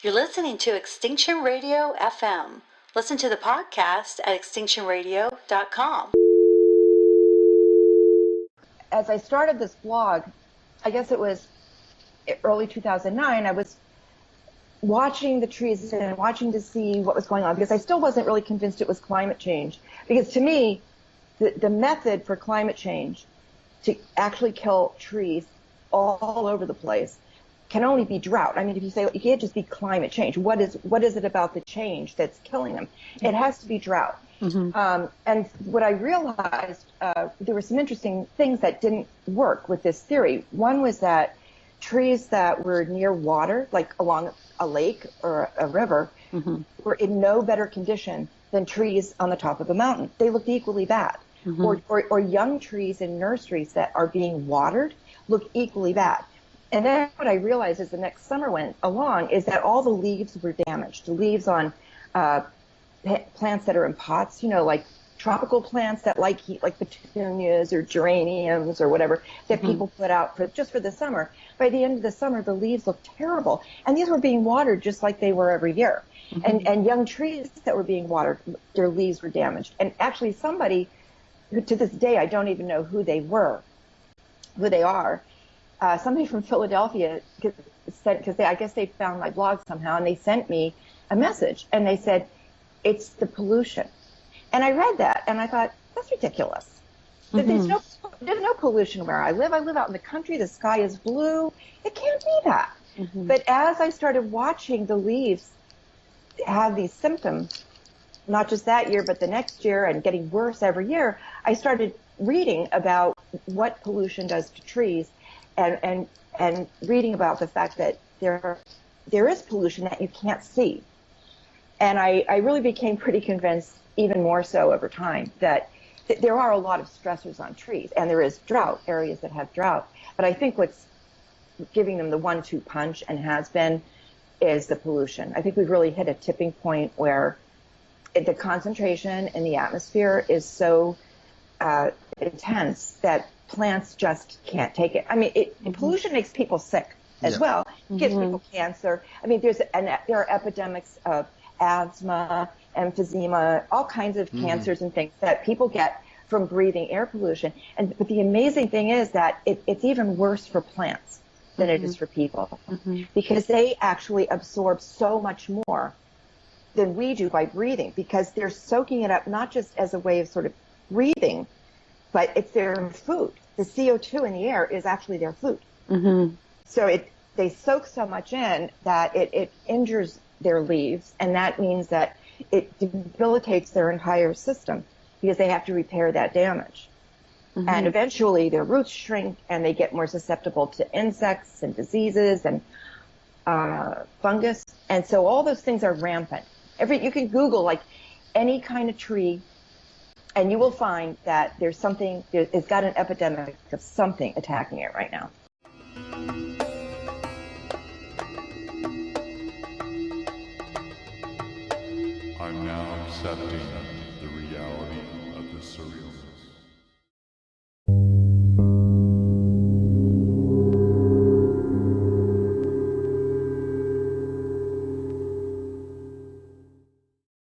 You're listening to Extinction Radio FM. Listen to the podcast at extinctionradio.com. As I started this blog, I guess it was early 2009, I was watching the trees and watching to see what was going on, because I still wasn't really convinced it was climate change. Because to me, the method for climate change to actually kill trees all over the place can only be drought. I mean, if you say it can't just be climate change, what is it about the change that's killing them? It has to be drought. Mm-hmm. And what I realized, there were some interesting things that didn't work with this theory. One was that trees that were near water, like along a lake or a river, mm-hmm. were in no better condition than trees on the top of a mountain. They looked equally bad. Mm-hmm. Or young trees in nurseries that are being watered look equally bad. And then what I realized as the next summer went along is that all the leaves were damaged. The leaves on plants that are in pots, like tropical plants that like heat, like petunias or geraniums or whatever, that mm-hmm. people put out just for the summer. By the end of the summer, the leaves looked terrible. And these were being watered just like they were every year. Mm-hmm. And young trees that were being watered, their leaves were damaged. And actually somebody who to this day, I don't even know who they are, somebody from Philadelphia said, because I guess they found my blog somehow, and they sent me a message, and they said, it's the pollution. And I read that, and I thought, that's ridiculous. Mm-hmm. There's no pollution where I live. I live out in the country. The sky is blue. It can't be that. Mm-hmm. But as I started watching the leaves have these symptoms, not just that year, but the next year, and getting worse every year, I started reading about what pollution does to trees, and reading about the fact that there is pollution that you can't see. And I really became pretty convinced, even more so over time, that there are a lot of stressors on trees, and there is drought, areas that have drought. But I think what's giving them the 1-2 punch, and has been, is the pollution. I think we've really hit a tipping point where the concentration in the atmosphere is so intense that plants just can't take it. I mean, mm-hmm. pollution makes people sick as well. It gives mm-hmm. people cancer. I mean, there are epidemics of asthma, emphysema, all kinds of mm-hmm. cancers and things that people get from breathing air pollution. But the amazing thing is that it's even worse for plants than mm-hmm. it is for people, mm-hmm. because they actually absorb so much more than we do by breathing, because they're soaking it up not just as a way of sort of breathing, but it's their food. The CO2 in the air is actually their food. Mm-hmm. So they soak so much in that it injures their leaves, and that means that it debilitates their entire system, because they have to repair that damage. Mm-hmm. And eventually their roots shrink, and they get more susceptible to insects and diseases and fungus. And so all those things are rampant. You can Google like any kind of tree, and you will find that it's got an epidemic of something attacking it right now. I'm now accepting the reality of the surreal.